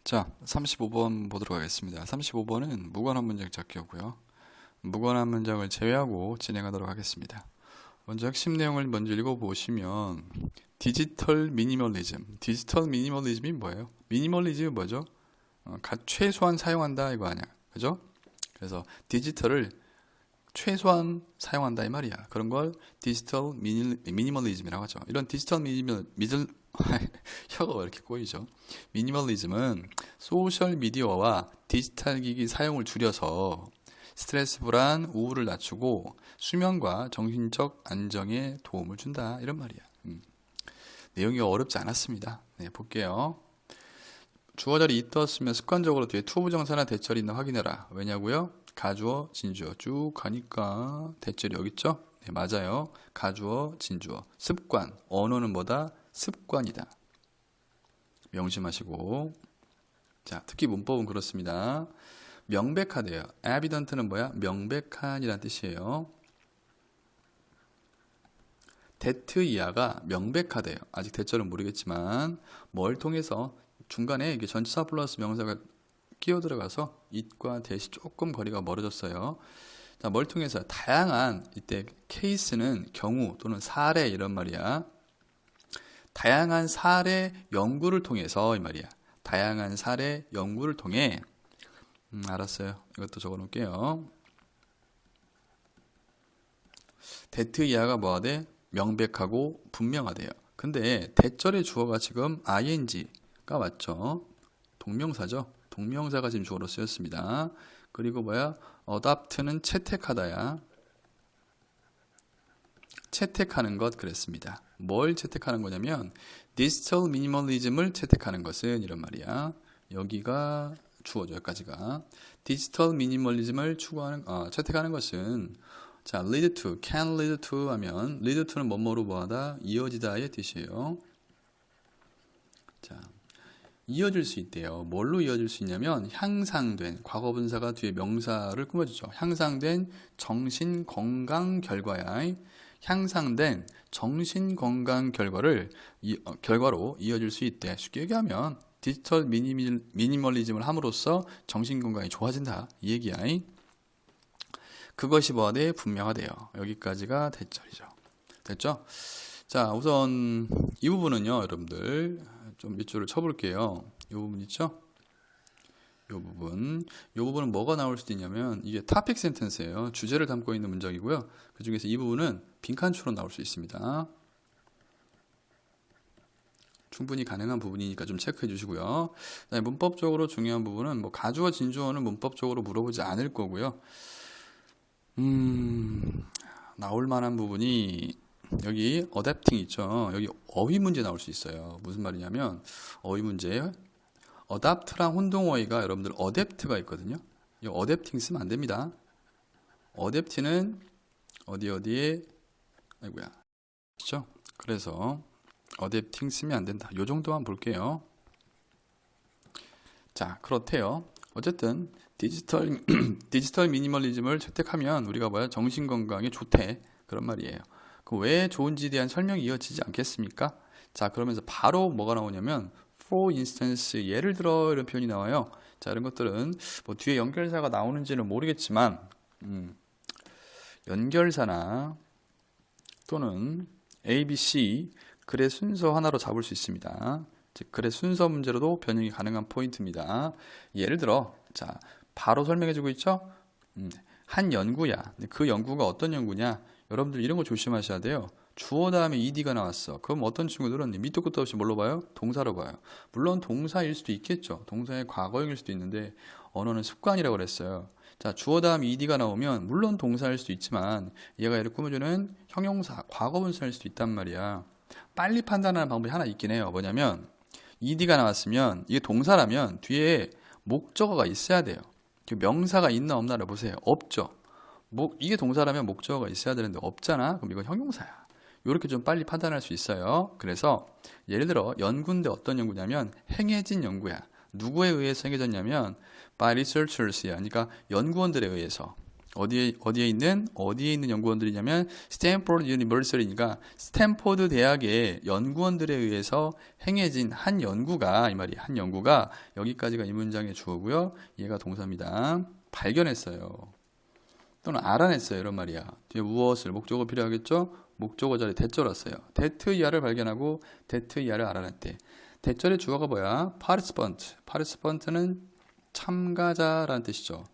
자, 35번 보도록 하겠습니다. 35번은 무관한 문장 찾기였고요. 무관한 문장을 제외하고 진행하도록 하겠습니다. 먼저 핵심 내용을 먼저 읽어보시면 디지털 미니멀리즘. 디지털 미니멀리즘이 뭐예요? 미니멀리즘이 뭐죠? 최소한 사용한다 이거 아니야. 그죠? 그래서 디지털을 최소한 사용한다 이 말이야. 그런 걸 디지털 미니멀리즘이라고 하죠. 이런 디지털 혀가 왜 이렇게 꼬이죠? 미니멀리즘은 소셜 미디어와 디지털 기기 사용을 줄여서 스트레스 불안, 우울을 낮추고 수면과 정신적 안정에 도움을 준다 이런 말이야. 내용이 어렵지 않았습니다. 네, 볼게요. 주어 자리 있다 쓰면 습관적으로 뒤에 to 부정사나 대절이 있나 확인해라. 왜냐고요? 가주어, 진주어 쭉 가니까 대절이 여기 있죠? 네, 맞아요. 가주어, 진주어. 습관. 언어는 뭐다? 습관이다. 명심하시고. 자, 특히 문법은 그렇습니다. 명백하대요. evident는 뭐야? 명백한이란 뜻이에요. that 이하가 명백하대요. 아직 대절은 모르겠지만 뭘 통해서 중간에 이게 전치사 플러스 명사가 끼어 들어가서 it과 that이 조금 거리가 멀어졌어요. 자, 뭘 통해서 다양한 이때 케이스는 경우 또는 사례 이런 말이야. 다양한 사례 연구를 통해서 이 말이야. 다양한 사례 연구를 통해 알았어요. 이것도 적어 놓을게요. that 이하가 뭐가 돼? 명백하고 분명하대요. 근데 대절의 주어가 지금 ing가 맞죠? 동명사죠. 동명사가 지금 주어로 쓰였습니다. 그리고 뭐야? adopt는 채택하다야. 채택하는 것 그랬습니다. 뭘 채택하는 거냐면 디지털 미니멀리즘을 채택하는 것은 이런 말이야. 여기가 주어죠. 여기까지가. 디지털 미니멀리즘을 채택하는 것은 자, lead to, can lead to 하면 lead to는 뭐뭐로 뭐하다? 이어지다의 뜻이에요. 자, 이어질 수 있대요. 뭘로 이어질 수 있냐면 향상된 과거분사가 뒤에 명사를 꾸며주죠. 향상된 정신건강 결과야. 향상된 정신건강 결과로 이어질 수 있대. 쉽게 얘기하면 디지털 미니멀리즘을 함으로써 정신건강이 좋아진다. 이 얘기야. 그것이 뭐하대? 분명하대요. 여기까지가 대절이죠. 됐죠? 자, 우선 이 부분은요, 여러분들 좀 밑줄을 쳐볼게요. 이 부분 있죠? 이 부분은 뭐가 나올 수도 있냐면 이게 토픽 센텐스예요. 주제를 담고 있는 문장이고요. 그 중에서 이 부분은 빈칸추로 나올 수 있습니다. 충분히 가능한 부분이니까 좀 체크해 주시고요. 문법적으로 중요한 부분은 뭐 가주어 진주어는 문법적으로 물어보지 않을 거고요. 나올 만한 부분이 여기 어댑팅 있죠. 여기 어휘 문제 나올 수 있어요. 무슨 말이냐면 어휘 문제 어답트랑 혼동어휘가 여러분들 어댑트가 있거든요. 이 어댑팅 쓰면 안 됩니다. 어댑트는 어디에 아이고야. 그렇죠? 그래서 어댑팅 쓰면 안 된다. 요 정도만 볼게요. 자, 그렇대요. 어쨌든 디지털 미니멀리즘을 채택하면 우리가 뭐야? 정신건강에 좋대. 그런 말이에요. 그 왜 좋은지에 대한 설명이 이어지지 않겠습니까? 자, 그러면서 바로 뭐가 나오냐면 for instance, 예를 들어 이런 표현이 나와요. 자, 이런 것들은 뭐 뒤에 연결사가 나오는지는 모르겠지만 연결사나 또는 A, B, C 글의 순서 하나로 잡을 수 있습니다. 즉 글의 순서 문제로도 변형이 가능한 포인트입니다. 예를 들어 자, 바로 설명해주고 있죠? 한 연구야. 그 연구가 어떤 연구냐? 여러분들 이런 거 조심하셔야 돼요. 주어 다음에 ed가 나왔어. 그럼 어떤 친구들은 밑도 끝도 없이 뭘로 봐요? 동사로 봐요. 물론 동사일 수도 있겠죠. 동사의 과거형일 수도 있는데 언어는 습관이라고 그랬어요. 자, 주어 다음 ed가 나오면 물론 동사일 수도 있지만 얘가 얘를 꾸며주는 형용사, 과거분사일 수도 있단 말이야. 빨리 판단하는 방법이 하나 있긴 해요. 뭐냐면 ed가 나왔으면 이게 동사라면 뒤에 목적어가 있어야 돼요. 명사가 있나 없나를 보세요. 없죠. 이게 동사라면 목적어가 있어야 되는데 없잖아. 그럼 이건 형용사야. 이렇게 좀 빨리 판단할 수 있어요. 그래서 예를 들어 연구인데 어떤 연구냐면 행해진 연구야. 누구에 의해서 행해졌냐면 by researchers야. 그러니까 연구원들에 의해서. 어디에 있는 연구원들이냐면 스탠포드 유니버시티니까 스탠포드 대학의 연구원들에 의해서 행해진 한 연구가 이 말이야. 한 연구가 여기까지가 이 문장의 주어고요. 얘가 동사입니다. 발견했어요. 또는 알아냈어요. 이런 말이야. 뒤에 무엇을 목적어 필요하겠죠? 목적어 자리에 대절 왔어요. 데트이아를 발견하고 데트이아를 알아냈대. 대절의 주어가 뭐야? 파르스펀트. 파르스펀트는 참가자라는 뜻이죠.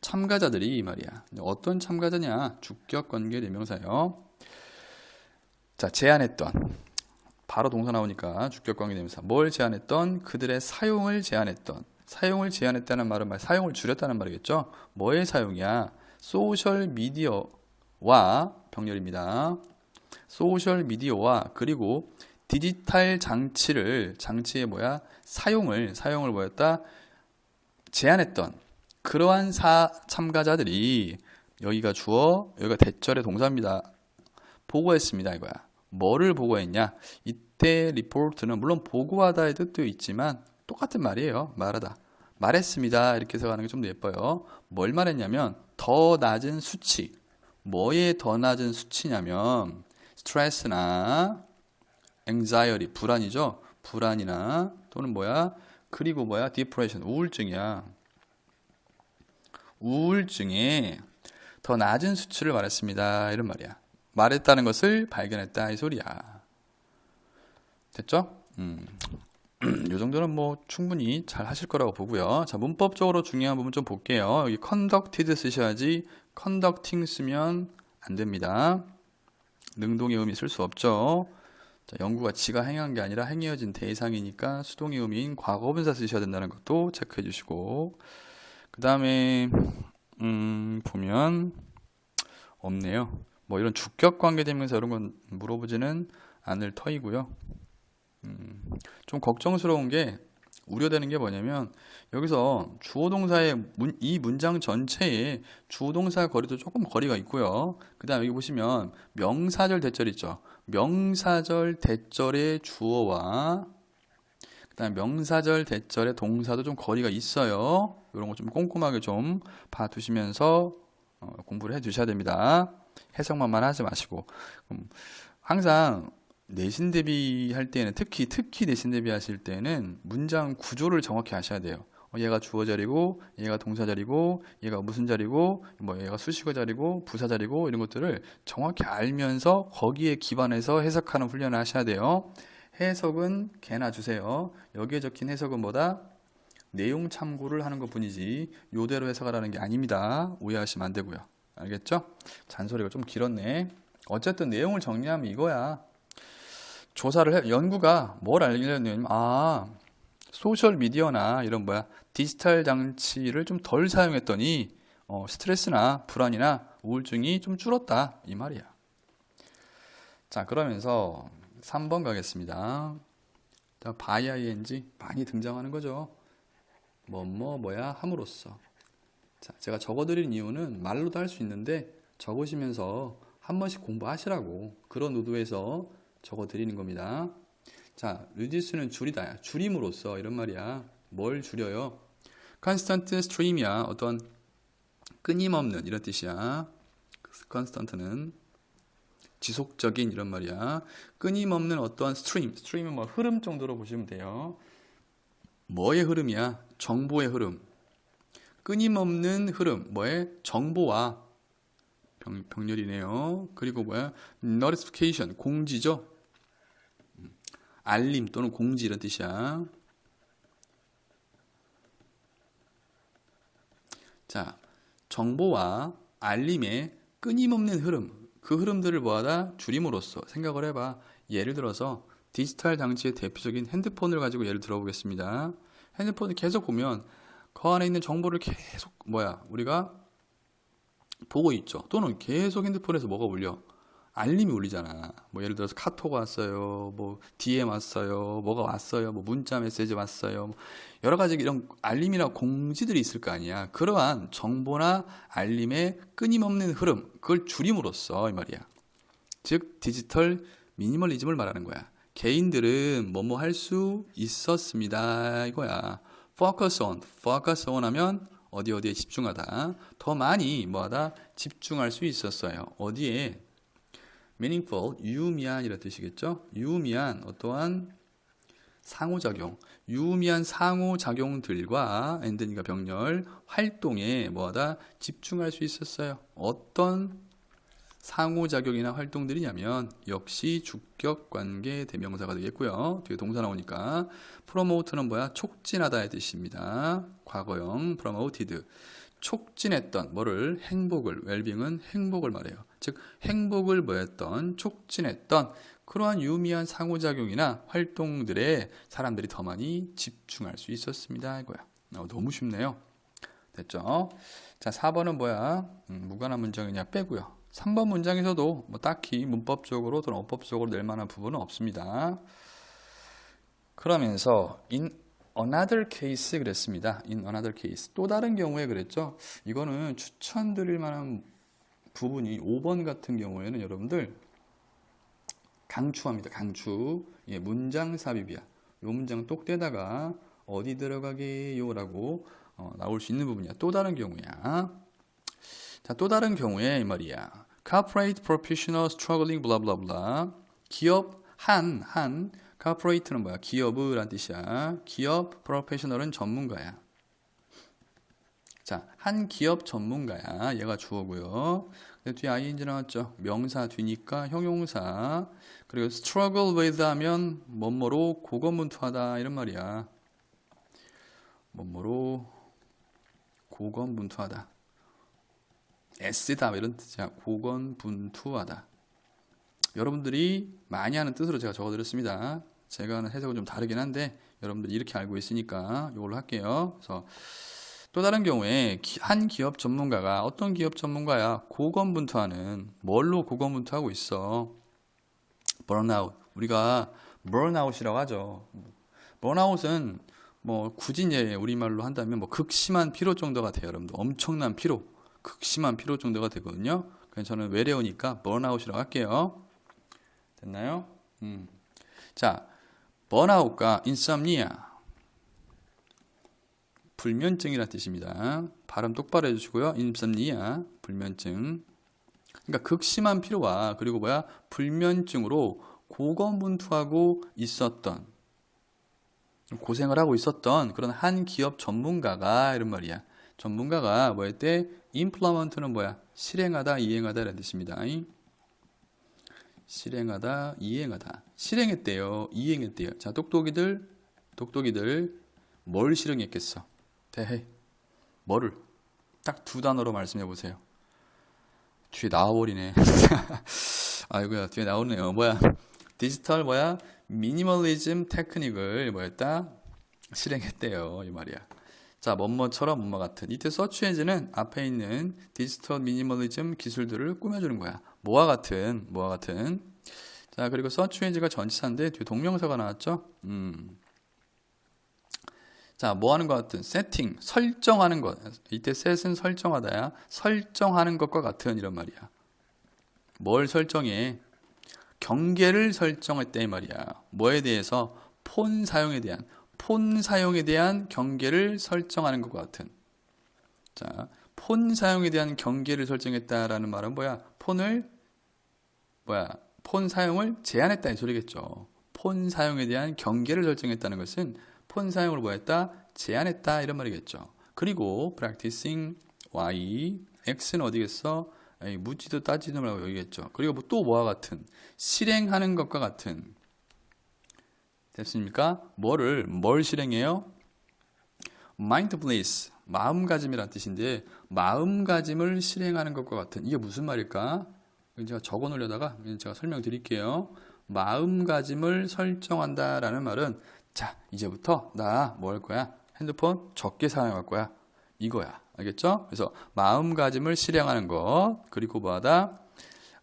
참가자들이 이 말이야. 어떤 참가자냐? 주격 관계 대명사예요. 자, 제안했던. 바로 동사 나오니까 주격 관계 대명사. 뭘 제안했던? 그들의 사용을 제안했던. 사용을 제한했다는 말은 사용을 줄였다는 말이겠죠. 뭐의 사용이야? 소셜 미디어와 병렬입니다. 소셜 미디어와 그리고 디지털 장치의 뭐야? 사용을 뭐였다? 제한했던 그러한 참가자들이 여기가 주어, 여기가 대절의 동사입니다. 보고했습니다. 이거야. 뭐를 보고했냐? 이때 리포트는 물론 보고하다의 뜻도 있지만 똑같은 말이에요. 말하다. 말했습니다. 이렇게 해서 가는 게 좀 더 예뻐요. 뭘 말했냐면 더 낮은 수치. 뭐에 더 낮은 수치냐면 스트레스나 anxiety, 불안이죠. 불안이나 또는 뭐야? 그리고 뭐야? depression, 우울증이야. 우울증에 더 낮은 수치를 말했습니다. 이런 말이야. 말했다는 것을 발견했다 이 소리야. 됐죠? 이 정도는 뭐 충분히 잘 하실 거라고 보고요. 자, 문법적으로 중요한 부분 좀 볼게요. 여기 conducted 쓰셔야지 conducting 쓰면 안 됩니다. 능동의 의미 쓸 수 없죠. 자, 연구가 지가 행한 게 아니라 행해진 대상이니까 수동의 의미인 과거분사 쓰셔야 된다는 것도 체크해 주시고, 그 다음에 보면 없네요. 뭐 이런 주격 관계 대명사 이런 건 물어보지는 않을 터이고요. 좀 걱정스러운 게 우려되는 게 뭐냐면 여기서 주어 동사의 이 문장 전체에 주어 동사 거리도 조금 거리가 있고요. 그 다음에 여기 보시면 명사절 대절 있죠. 명사절 대절의 주어와 그 다음에 명사절 대절의 동사도 좀 거리가 있어요. 이런 거 좀 꼼꼼하게 좀 봐두시면서 공부를 해 두셔야 됩니다. 해석만 하지 마시고. 항상 내신 대비할 때는 특히 내신 대비하실 때는 문장 구조를 정확히 아셔야 돼요. 얘가 주어 자리고 얘가 동사 자리고 얘가 무슨 자리고 뭐 얘가 수식어 자리고 부사 자리고 이런 것들을 정확히 알면서 거기에 기반해서 해석하는 훈련을 하셔야 돼요. 해석은 개나 주세요. 여기에 적힌 해석은 뭐다? 내용 참고를 하는 것 뿐이지 요대로 해석하라는 게 아닙니다. 오해하시면 안 되고요. 알겠죠? 잔소리가 좀 길었네. 어쨌든 내용을 정리하면 이거야. 연구가 뭘 알려냐면 소셜 미디어나 이런 디지털 장치를 좀 덜 사용했더니 스트레스나 불안이나 우울증이 좀 줄었다 이 말이야. 자, 그러면서 3번 가겠습니다. by ing 많이 등장하는 거죠. 함으로써. 자, 제가 적어드린 이유는 말로도 할 수 있는데 적으시면서 한 번씩 공부하시라고 그런 의도에서 적어드리는 겁니다. 자, reduce는 줄이다. 줄임으로써 이런 말이야. 뭘 줄여요? constant stream이야. 어떤 끊임없는 이런 뜻이야. constant는 지속적인 이런 말이야. 끊임없는 어떤 stream은 뭐 흐름 정도로 보시면 돼요. 뭐의 흐름이야? 정보의 흐름. 끊임없는 흐름. 뭐의? 정보와 병렬이네요. 그리고 notification, 공지죠. 알림 또는 공지 이런 뜻이야. 자, 정보와 알림의 끊임없는 흐름. 그 흐름들을 뭐하다? 줄임으로써 생각을 해봐. 예를 들어서 디지털 장치의 대표적인 핸드폰을 가지고 예를 들어보겠습니다. 핸드폰을 계속 보면 그 안에 있는 정보를 계속 우리가 보고 있죠. 또는 계속 핸드폰에서 뭐가 울려? 알림이 울리잖아. 예를 들어서 카톡 왔어요. DM 왔어요. 뭐가 왔어요. 문자 메시지 왔어요. 여러 가지 이런 알림이나 공지들이 있을 거 아니야. 그러한 정보나 알림의 끊임없는 흐름, 그걸 줄임으로써 이 말이야. 즉 디지털 미니멀리즘을 말하는 거야. 개인들은 할 수 있었습니다 이거야. focus on 하면 어디에 집중하다. 더 많이 뭐하다? 집중할 수 있었어요. 어디에? meaningful, 유의미한이라 뜻이겠죠? 유의미한 어떠한 상호작용, 유의미한 상호작용들과 엔드니까 병렬 활동에 뭐하다? 집중할 수 있었어요. 어떤 상호작용이나 활동들이냐면 역시 주격관계 대명사가 되겠고요. 뒤에 동사 나오니까 promote는 뭐야? 촉진하다의 뜻입니다. 과거형 promoted. 촉진했던 뭐를? 행복을. 웰빙은 행복을 말해요. 즉 행복을 뭐였던? 촉진했던 그러한 유의미한 상호작용이나 활동들에 사람들이 더 많이 집중할 수 있었습니다. 이거야. 너무 쉽네요. 됐죠? 자, 4번은 뭐야? 무관한 문장이냐 빼고요. 3번 문장에서도 뭐 딱히 문법적으로 또는 어법적으로 낼 만한 부분은 없습니다. 그러면서 in another case 그랬습니다. in another case. 또 다른 경우에 그랬죠. 이거는 추천드릴 만한 부분이 5번 같은 경우에는 여러분들 강추합니다. 강추. 예, 문장 삽입이야. 요 문장 똑대다가 어디 들어가게요 라고 나올 수 있는 부분이야. 또 다른 경우야. 자, 또 다른 경우에 이 말이야. corporate professional struggling blah blah blah. 기업 corporate는 뭐야? 기업을 란 뜻이야. 기업 professional은 전문가야. 자, 한 기업 전문가야. 얘가 주어고요. 뒤에 ing 나왔죠. 명사 뒤니까 형용사. 그리고 struggle with 하면 뭐뭐로 고군분투하다 이런 말이야. 뭐뭐로 고군분투하다. 애쓰다 이런 뜻이야. 고군분투하다. 여러분들이 많이 하는 뜻으로 제가 적어드렸습니다. 제가 하는 해석은 좀 다르긴 한데 여러분들이 이렇게 알고 있으니까 이걸로 할게요. 그래서 또 다른 경우에 한 기업 전문가가 어떤 기업 전문가야? 고군분투하는 뭘로 고군분투하고 있어? burnout. 우리가 burnout이라고 하죠. burnout은 뭐 굳이 이제 우리말로 한다면 뭐 극심한 피로 정도가 돼요. 여러분들 엄청난 피로, 극심한 피로 정도가 되거든요. 그래서 저는 외래어니까 burnout이라고 할게요. 됐나요? 자, burnout과 insomnia. 불면증이라는 뜻입니다. 발음 똑바로 해주시고요. insomnia, 불면증. 그러니까 극심한 피로와 그리고 뭐야? 불면증으로 고군분투하고 있었던, 고생을 하고 있었던 그런 한 기업 전문가가 이런 말이야. 전문가가 뭐 했대? implement는 뭐야? 실행하다, 이행하다 라는 뜻입니다. 실행하다, 이행하다. 실행했대요. 이행했대요. 자, 똑똑이들 뭘 실행했겠어? 대해. 뭐를? 딱 두 단어로 말씀해 보세요. 뒤에 나와버리네. 아이고야, 뒤에 나오네요. 뭐야? 디지털 뭐야? 미니멀리즘 테크닉을 뭐였다? 실행했대요. 이 말이야. 자, 뭐뭐처럼 뭐뭐 같은. 이때 서치 엔진은 앞에 있는 디지털 미니멀리즘 기술들을 꾸며주는 거야. 뭐와 같은. 자, 그리고 서치 엔진가 전치사인데 뒤에 동명사가 나왔죠? 자, 뭐 하는 것 같은? 세팅, 설정하는 것. 이때 set은 설정하다야. 설정하는 것과 같은 이런 말이야. 뭘 설정해? 경계를 설정했다 이 말이야. 뭐에 대해서? 폰 사용에 대한 경계를 설정하는 것과 같은. 자, 폰 사용에 대한 경계를 설정했다라는 말은 뭐야? 폰 사용을 제한했다 이 소리겠죠. 폰 사용에 대한 경계를 설정했다는 것은 폰 사용을 뭐 했다? 제한했다 이런 말이겠죠. 그리고 practicing y, x는 어디겠어? 묻지도 따지도 말고 여기겠죠. 그리고 또 뭐와 같은? 실행하는 것과 같은. 됐습니까? 뭘 실행해요? mindfulness, 마음가짐이란 뜻인데 마음가짐을 실행하는 것과 같은. 이게 무슨 말일까? 제가 적어 놓으려다가 제가 설명드릴게요. 마음가짐을 설정한다라는 말은 자, 이제부터 나 뭐 할 거야? 핸드폰 적게 사용할 거야. 이거야. 알겠죠? 그래서 마음가짐을 실행하는 것, 그리고 뭐하다?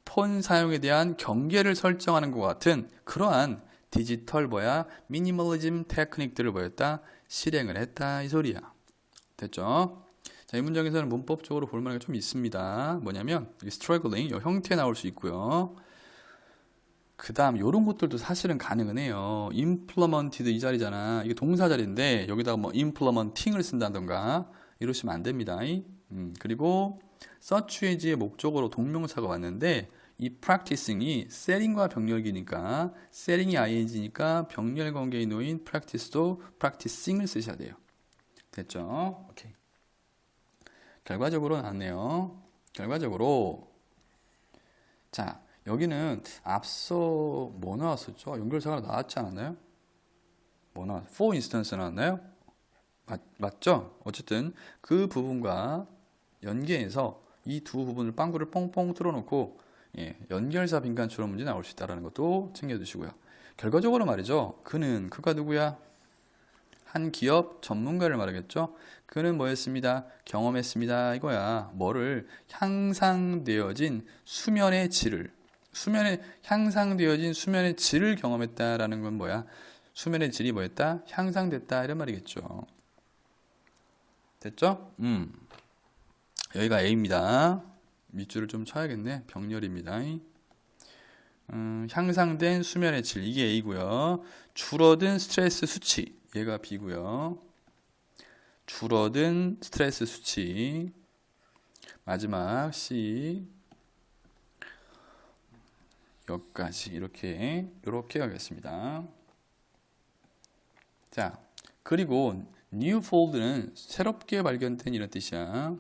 폰 사용에 대한 경계를 설정하는 것 같은 그러한 디지털 미니멀리즘 테크닉들을 뭐였다? 실행을 했다 이 소리야. 됐죠? 자, 이 문장에서는 문법적으로 볼 만한 게 좀 있습니다. 뭐냐면 struggling, 이 형태 나올 수 있고요. 그 다음 요런 것들도 사실은 가능은 해요. implemented 이 자리잖아. 이게 동사 자리인데 여기다가 뭐 implementing을 쓴다던가 이러시면 안 됩니다. 그리고 search as의 목적으로 동명사가 왔는데 이 practicing이 setting과 병렬기니까 setting이 ing니까 병렬 관계에 놓인 practice도 practicing을 쓰셔야 돼요. 됐죠? 오케이. 결과적으로 나왔네요. 결과적으로 자 여기는 앞서 뭐 나왔었죠? 연결사가 나왔지 않았나요? 뭐 나왔? for instance 나왔나요? 맞죠? 어쨌든 그 부분과 연계해서 이 두 부분을 빵구를 뽕뽕 뚫어놓고 연결사 빈칸 추론 문제 나올 수 있다는 것도 챙겨두시고요. 결과적으로 말이죠. 그가 누구야? 한 기업 전문가를 말하겠죠. 그는 뭐였습니다? 경험했습니다. 이거야. 뭐를? 향상되어진 수면의 질을 향상되어진 수면의 질을 경험했다라는 건 뭐야? 수면의 질이 뭐였다? 향상됐다 이런 말이겠죠. 됐죠? 여기가 A입니다. 밑줄을 좀 쳐야겠네. 병렬입니다. 향상된 수면의 질 이게 A고요. 줄어든 스트레스 수치 얘가 B고요. 줄어든 스트레스 수치 마지막 C 여기까지 이렇게 가겠습니다. 자 그리고 new fold는 새롭게 발견된 이런 뜻이야.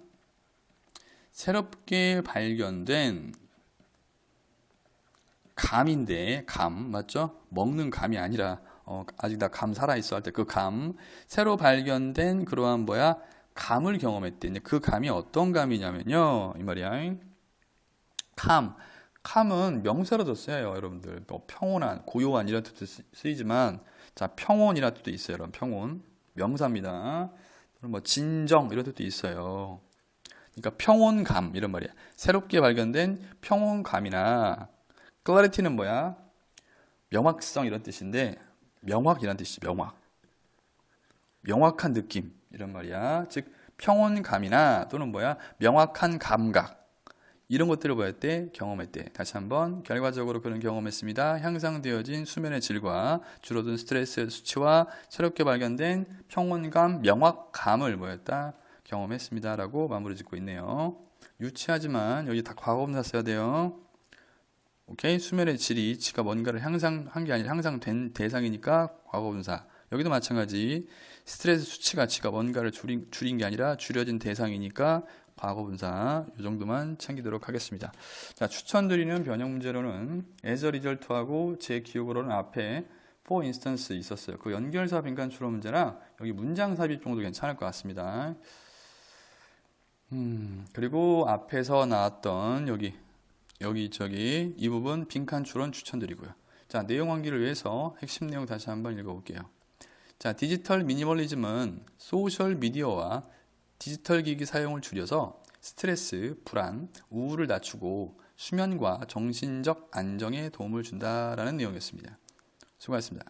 새롭게 발견된 감인데 감 맞죠? 먹는 감이 아니라 아직 다 감 살아있어 할 때 그 감 새로 발견된 그러한 뭐야 감을 경험했대. 그 감이 어떤 감이냐면요 이 말이야. 감은 명사로도 쓰여요 여러분들. 뭐 평온한 고요한 이런 뜻도 쓰이지만 자 평온이라는 뜻도 있어요 여러분. 평온 명사입니다. 뭐 진정 이런 뜻도 있어요. 그러니까 평온감 이런 말이야. 새롭게 발견된 평온감이나 clarity는 뭐야? 명확성 이런 뜻인데 명확이란 뜻이지. 명확한 느낌 이런 말이야. 즉 평온감이나 또는 뭐야? 명확한 감각 이런 것들을 뭐 했대? 경험했대. 다시 한번 결과적으로 그는 경험했습니다. 향상되어진 수면의 질과 줄어든 스트레스 수치와 새롭게 발견된 평온감, 명확감을 뭐였다? 경험했습니다. 라고 마무리 짓고 있네요. 유치하지만 여기 다 과거분사 써야 돼요. 오케이? 수면의 질이 지가 뭔가를 향상한 게 아니라 향상된 대상이니까 과거분사. 여기도 마찬가지. 스트레스 수치가 지가 뭔가를 줄인 게 아니라 줄여진 대상이니까 과거분사. 이 정도만 챙기도록 하겠습니다. 자, 추천드리는 변형 문제로는 as a result하고 제 기억으로는 앞에 for instance 있었어요. 그 연결사 빈칸 추론 문제랑 여기 문장 삽입 정도 괜찮을 것 같습니다. 그리고 앞에서 나왔던 여기 이 부분 빈칸 추론 추천드리고요. 자, 내용 암기를 위해서 핵심 내용 다시 한번 읽어볼게요. 자, 디지털 미니멀리즘은 소셜 미디어와 디지털 기기 사용을 줄여서 스트레스, 불안, 우울을 낮추고 수면과 정신적 안정에 도움을 준다라는 내용이었습니다. 수고하셨습니다.